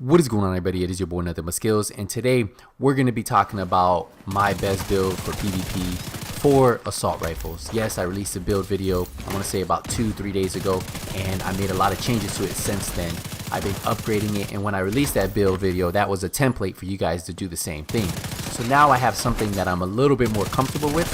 What is going on, everybody? It is your boy Nothing But Skills, and today we're going to be talking about my best build for PvP for assault rifles. Yes, I released a build video, I want to say about 2-3 days ago, and I made a lot of changes to it since then. I've been upgrading it, and when I released that build video, that was a template for you guys to do the same thing. So now I have something that I'm a little bit more comfortable with,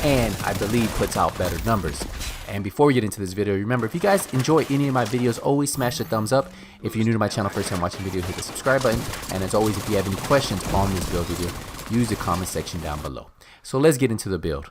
and I believe puts out better numbers. And before we get into this video, remember, if you guys enjoy any of my videos, always smash the thumbs up. If you're new to my channel, first time watching the video, hit the subscribe button. And as always, if you have any questions on this build video, use the comment section down below. So let's get into the build.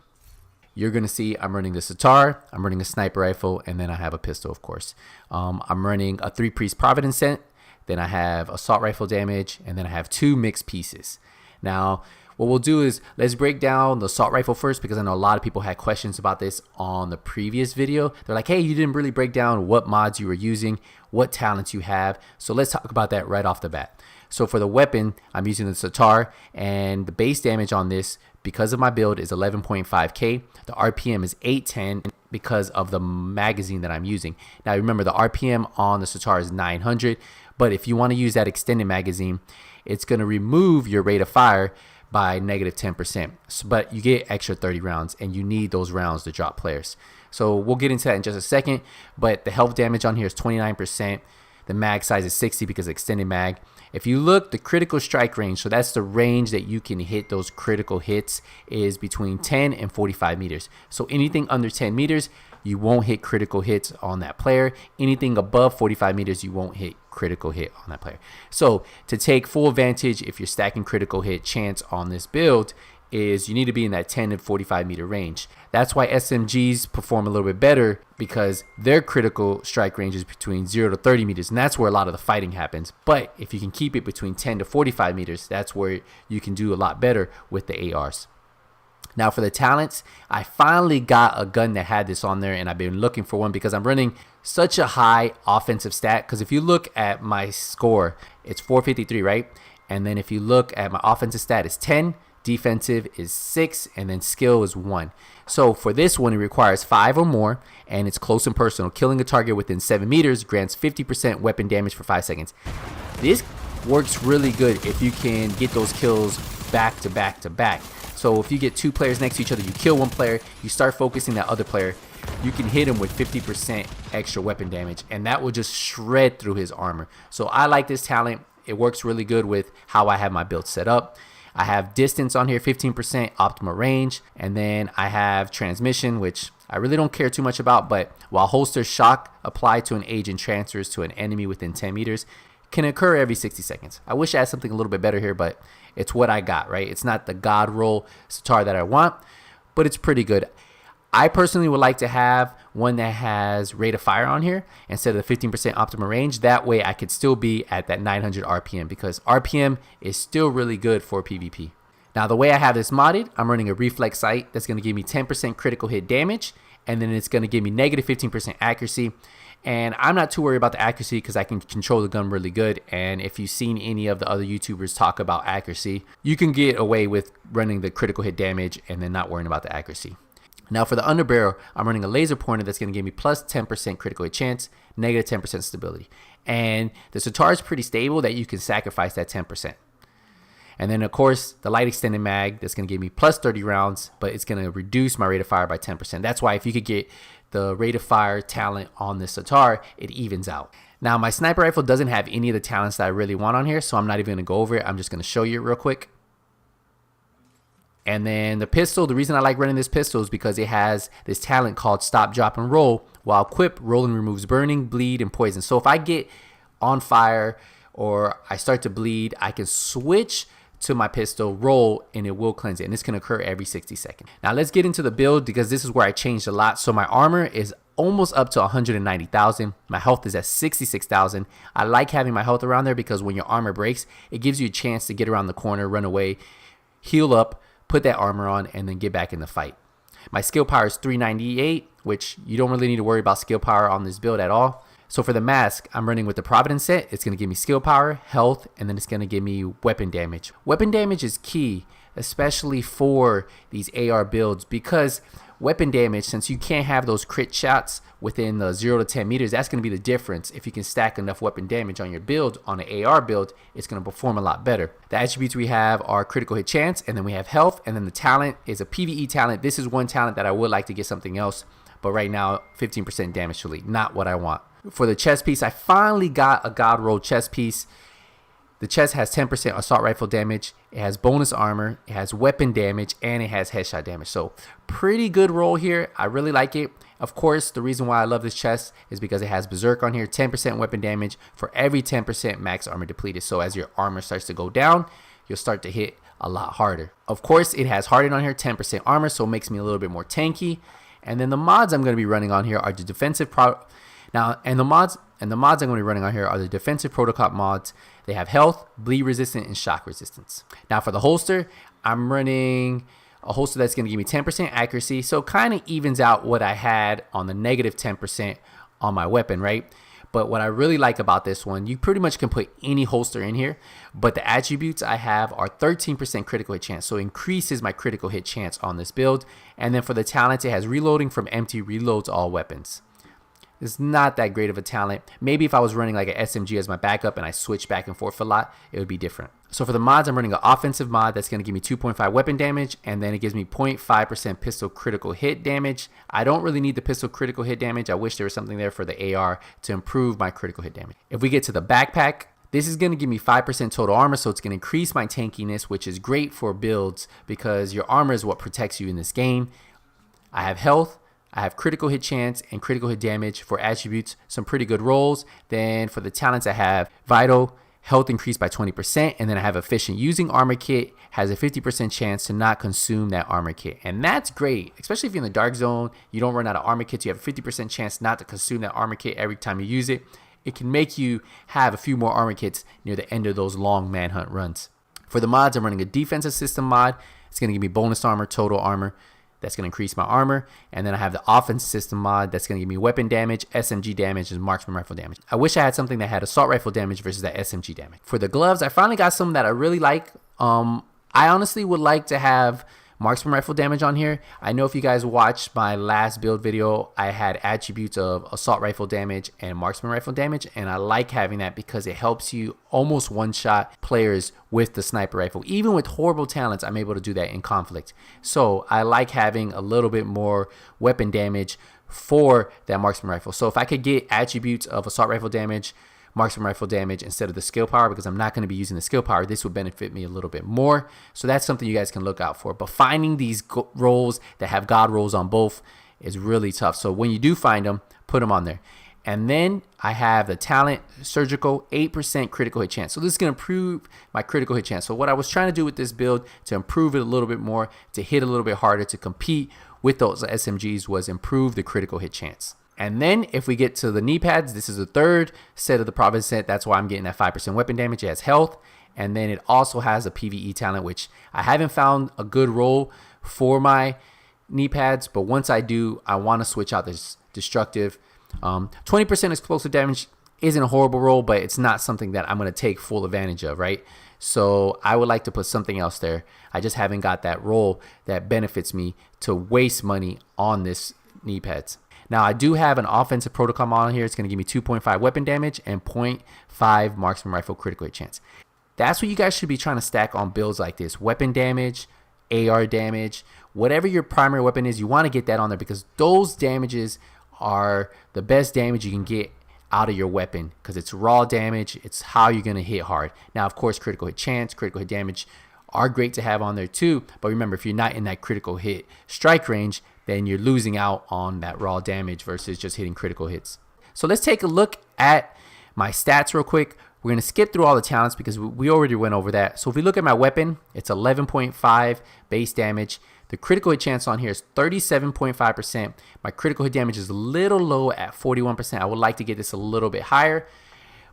You're going to see I'm running the Sitar, I'm running a sniper rifle, and then I have a pistol, of course. I'm running a 3-piece Providence set, then I have assault rifle damage, and then I have 2 mixed pieces. Now, what we'll do is let's break down the assault rifle first, because I know a lot of people had questions about this on the previous video. They're like, hey, you didn't really break down what mods you were using, what talents you have. So let's talk about that right off the bat. So for the weapon, I'm using the Sitar, and the base damage on this, because of my build, is 11.5k. The RPM is 810 because of the magazine that I'm using. Now remember, the RPM on the Sitar is 900, but if you want to use that extended magazine, it's going to remove your rate of fire by -10%, but you get extra 30 rounds, and you need those rounds to drop players. So we'll get into that in just a second, but the health damage on here is 29%. The mag size is 60 because of extended mag. If you look, the critical strike range, so that's the range that you can hit those critical hits, is between 10 and 45 meters. So anything under 10 meters, you won't hit critical hits on that player. Anything above 45 meters, you won't hit critical hit on that player. So to take full advantage, if you're stacking critical hit chance on this build, is you need to be in that 10 to 45 meter range. That's why SMGs perform a little bit better, because their critical strike range is between 0 to 30 meters, and that's where a lot of the fighting happens. But if you can keep it between 10 to 45 meters, that's where you can do a lot better with the ARs. Now for the talents, I finally got a gun that had this on there, and I've been looking for one because I'm running such a high offensive stat. Because if you look at my score, it's 453, right? And then if you look at my offensive stat, it's 10, defensive is 6, and then skill is 1. So for this one, it requires 5 or more, and it's close and personal. Killing a target within 7 meters grants 50% weapon damage for 5 seconds. This works really good if you can get those kills back to back to back. So if you get 2 players next to each other, you kill one player, you start focusing that other player, you can hit him with 50% extra weapon damage, and that will just shred through his armor. So I like this talent. It works really good with how I have my build set up. I have distance on here, 15%, optimal range, and then I have transmission, which I really don't care too much about, but while holster shock applied to an agent transfers to an enemy within 10 meters, can occur every 60 seconds. I wish I had something a little bit better here, but it's what I got, right? It's not the God roll Sitar that I want, but it's pretty good. I personally would like to have one that has rate of fire on here instead of the 15% optimal range. That way I could still be at that 900 RPM, because RPM is still really good for PvP. Now the way I have this modded, I'm running a reflex sight that's going to give me 10% critical hit damage, and then it's going to give me -15% accuracy. And I'm not too worried about the accuracy because I can control the gun really good. And if you've seen any of the other YouTubers talk about accuracy, you can get away with running the critical hit damage and then not worrying about the accuracy. Now for the Underbarrel, I'm running a laser pointer that's going to give me plus 10% critical hit chance, -10% stability. And the Sitar is pretty stable that you can sacrifice that 10%. And then of course the light extended mag that's going to give me plus 30 rounds, but it's going to reduce my rate of fire by 10%. That's why if you could get the rate of fire talent on the Sitar, it evens out. Now my sniper rifle doesn't have any of the talents that I really want on here, so I'm not even going to go over it. I'm just going to show you it real quick. And then the pistol, the reason I like running this pistol is because it has this talent called stop, drop, and roll. While equipped, rolling removes burning, bleed, and poison. So if I get on fire or I start to bleed, I can switch to my pistol, roll, and it will cleanse it, and this can occur every 60 seconds. Now let's get into the build, because this is where I changed a lot. So my armor is almost up to 190,000. My health is at 66,000. I like having my health around there because when your armor breaks, it gives you a chance to get around the corner, run away, heal up, put that armor on, and then get back in the fight. My skill power is 398, which you don't really need to worry about skill power on this build at all. So for the mask, I'm running with the Providence set. It's going to give me skill power, health, and then it's going to give me weapon damage. Weapon damage is key, especially for these AR builds, because weapon damage, since you can't have those crit shots within the 0 to 10 meters, that's going to be the difference. If you can stack enough weapon damage on your build, on an AR build, it's going to perform a lot better. The attributes we have are critical hit chance, and then we have health, and then the talent is a PvE talent. This is one talent that I would like to get something else, but right now 15% damage to elite, not what I want. For the chest piece, I finally got a god roll chest piece. The chest has 10% assault rifle damage, it has bonus armor, it has weapon damage, and it has headshot damage. So pretty good roll here. I really like it. Of course, the reason why I love this chest is because it has Berserk on here, 10% weapon damage for every 10% max armor depleted. So as your armor starts to go down, you'll start to hit a lot harder. Of course, it has Hardened on here, 10% armor, so it makes me a little bit more tanky. And then the mods I'm going to be running on here are the defensive the mods I'm going to be running on here are the defensive protocol mods. They have health, bleed resistant, and shock resistance. Now for the holster, I'm running a holster that's going to give me 10% accuracy, so kind of evens out what I had on the negative 10% on my weapon, right? But what I really like about this one, you pretty much can put any holster in here, but the attributes I have are 13% critical hit chance, so it increases my critical hit chance on this build. And then for the talent, it has reloading from empty, reloads all weapons. It's not that great of a talent. Maybe if I was running like an SMG as my backup and I switch back and forth a lot, it would be different. So for the mods, I'm running an offensive mod that's going to give me 2.5 weapon damage, and then it gives me 0.5% pistol critical hit damage. I don't really need the pistol critical hit damage. I wish there was something there for the AR to improve my critical hit damage. If we get to the backpack, this is going to give me 5% total armor, so it's going to increase my tankiness, which is great for builds because your armor is what protects you in this game. I have health, I have critical hit chance and critical hit damage for attributes, some pretty good rolls. Then for the talents, I have vital, health increased by 20%, and then I have efficient. Using armor kit has a 50% chance to not consume that armor kit, and that's great, especially if you're in the dark zone, you don't run out of armor kits, you have a 50% chance not to consume that armor kit every time you use it. It can make you have a few more armor kits near the end of those long manhunt runs. For the mods, I'm running a defensive system mod. It's going to give me bonus armor, total armor. That's going to increase my armor. And then I have the offense system mod that's going to give me weapon damage, SMG damage, and marksman rifle damage. I wish I had something that had assault rifle damage versus that SMG damage. For the gloves, I finally got some that I really like. I honestly would like to have marksman rifle damage on here. I know if you guys watched my last build video, I had attributes of assault rifle damage and marksman rifle damage, and I like having that because it helps you almost one-shot players with the sniper rifle. Even with horrible talents, I'm able to do that in conflict. So I like having a little bit more weapon damage for that marksman rifle. So if I could get attributes of assault rifle damage, marksman rifle damage instead of the skill power, because I'm not going to be using the skill power, this would benefit me a little bit more. So that's something you guys can look out for. But finding these rolls that have god rolls on both is really tough. So when you do find them, put them on there. And then I have the talent surgical, 8% critical hit chance. So this is going to improve my critical hit chance. So what I was trying to do with this build to improve it a little bit more, to hit a little bit harder, to compete with those SMGs, was improve the critical hit chance. And then if we get to the knee pads, this is the third set of the province set. That's why I'm getting that 5% weapon damage. It has health. And then it also has a PvE talent, which I haven't found a good role for my knee pads. But once I do, I want to switch out this destructive. 20% explosive damage isn't a horrible role, but it's not something that I'm going to take full advantage of, right? So I would like to put something else there. I just haven't got that role that benefits me to waste money on this knee pads. Now, I do have an offensive protocol on here. It's going to give me 2.5 weapon damage and 0.5 marksman rifle critical hit chance. That's what you guys should be trying to stack on builds like this. Weapon damage, AR damage, whatever your primary weapon is, you want to get that on there because those damages are the best damage you can get out of your weapon because it's raw damage. It's how you're going to hit hard. Now, of course, critical hit chance, critical hit damage are great to have on there too. But remember, if you're not in that critical hit strike range, then you're losing out on that raw damage versus just hitting critical hits. So let's take a look at my stats real quick. We're going to skip through all the talents because we already went over that. So if we look at my weapon, it's 11.5 base damage. The critical hit chance on here is 37.5%. My critical hit damage is a little low at 41%. I would like to get this a little bit higher.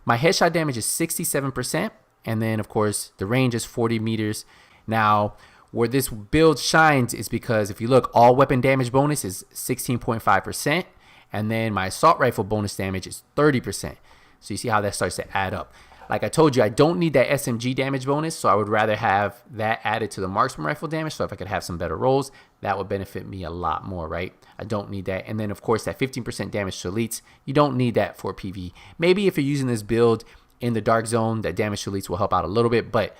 My headshot damage is 67%. And then, of course, the range is 40 meters. Now, where this build shines is because if you look, all weapon damage bonus is 16.5%. And then my assault rifle bonus damage is 30%. So you see how that starts to add up. Like I told you, I don't need that SMG damage bonus, so I would rather have that added to the marksman rifle damage. So if I could have some better rolls, that would benefit me a lot more, right? I don't need that. And then of course that 15% damage to elites, you don't need that for PV. Maybe if you're using this build in the dark zone, that damage to elites will help out a little bit, but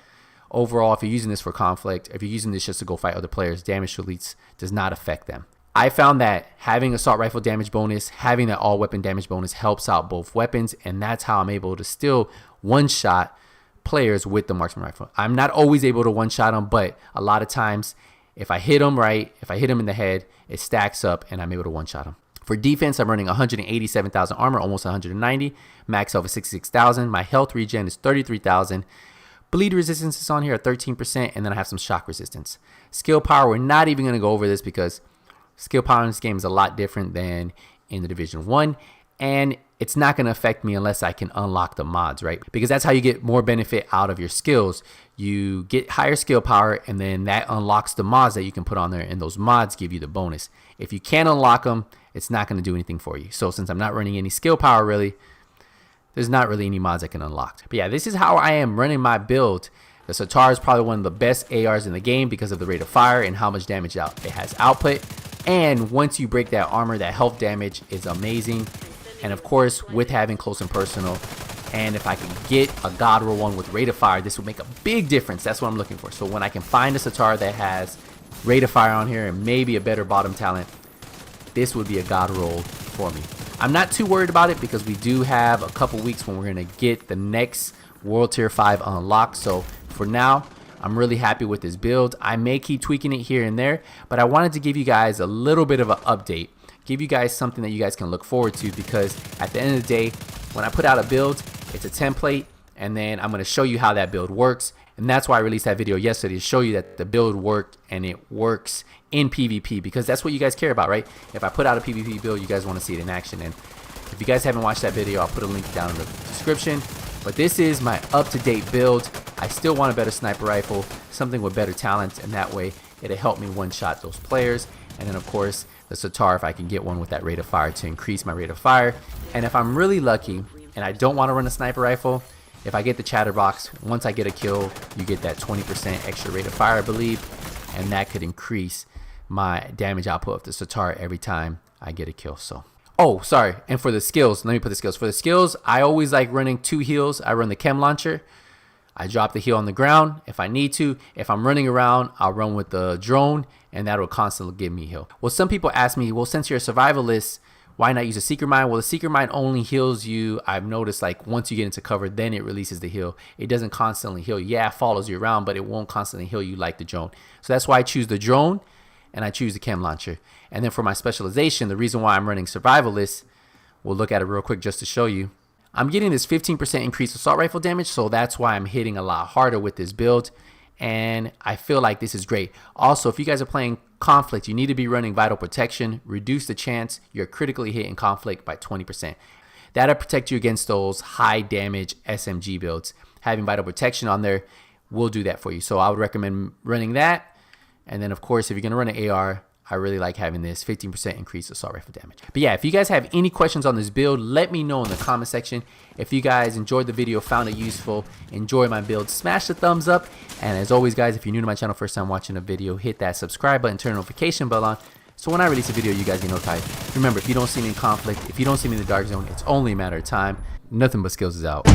overall, if you're using this for conflict, if you're using this just to go fight other players, damage to elites does not affect them. I found that having assault rifle damage bonus, having that all weapon damage bonus helps out both weapons, and that's how I'm able to still one-shot players with the marksman rifle. I'm not always able to one-shot them, but a lot of times if I hit them right, if I hit them in the head, it stacks up and I'm able to one-shot them. For defense, I'm running 187,000 armor, almost 190. Max health is 66,000. My health regen is 33,000. Bleed resistance is on here at 13%, and then I have some shock resistance. Skill power, we're not even going to go over this because skill power in this game is a lot different than in the Division 1, and it's not going to affect me unless I can unlock the mods, right? Because that's how you get more benefit out of your skills. You get higher skill power, and then that unlocks the mods that you can put on there, and those mods give you the bonus. If you can't unlock them, it's not going to do anything for you. So since I'm not running any skill power really, there's not really any mods I can unlock. But yeah, this is how I am running my build. The Sitar is probably one of the best ARs in the game because of the rate of fire and how much damage it has output. And once you break that armor, that health damage is amazing. And of course, with having close and personal, and if I can get a God roll one with rate of fire, this will make a big difference. That's what I'm looking for. So when I can find a Sitar that has rate of fire on here and maybe a better bottom talent, this would be a God roll for me. I'm not too worried about it because we do have a couple weeks when we're going to get the next World Tier 5 unlocked. So for now, I'm really happy with this build. I may keep tweaking it here and there, but I wanted to give you guys a little bit of an update. Give you guys something that you guys can look forward to, because at the end of the day, when I put out a build, it's a template, and then I'm going to show you how that build works. And that's why I released that video yesterday, to show you that the build worked and it works in PvP, because that's what you guys care about, right? If I put out a PvP build, you guys want to see it in action. And if you guys haven't watched that video, I'll put a link down in the description. But this is my up-to-date build. I still want a better sniper rifle, something with better talents, and that way it'll help me one-shot those players. And then of course the Sitar, if I can get one with that rate of fire to increase my rate of fire. And if I'm really lucky and I don't want to run a sniper rifle, if I get the chatterbox, once I get a kill, you get that 20% extra rate of fire, I believe, and that could increase my damage output of the Sitar every time I get a kill. So, oh, sorry, and for the skills, let me put the skills. For the skills, I always like running 2 heals. I run the chem launcher. I drop the heal on the ground if I need to. If I'm running around, I'll run with the drone, and that will constantly give me a heal. Well, some people ask me, well, since you're a survivalist, why not use a Seeker Mine? Well, the Seeker Mine only heals you, I've noticed, like once you get into cover, then it releases the heal. It doesn't constantly heal you. Yeah, it follows you around, but it won't constantly heal you like the drone. So that's why I choose the drone and I choose the chem launcher. And then for my specialization, the reason why I'm running survivalist, we'll look at it real quick just to show you. I'm getting this 15% increased assault rifle damage, so that's why I'm hitting a lot harder with this build. And I feel like this is great. Also, if you guys are playing conflict, you need to be running vital protection. Reduce the chance you're critically hit in conflict by 20%. That'll protect you against those high damage SMG builds. Having vital protection on there will do that for you. So I would recommend running that. And then of course, if you're gonna run an AR, I really like having this 15% increased assault rifle damage. But yeah, if you guys have any questions on this build, let me know in the comment section. If you guys enjoyed the video, found it useful, enjoy my build, smash the thumbs up. And as always, guys, if you're new to my channel, first time watching a video, hit that subscribe button, turn the notification bell on, so when I release a video, you guys get notified. Remember, if you don't see me in conflict, if you don't see me in the dark zone, it's only a matter of time. Nothing but skills is out.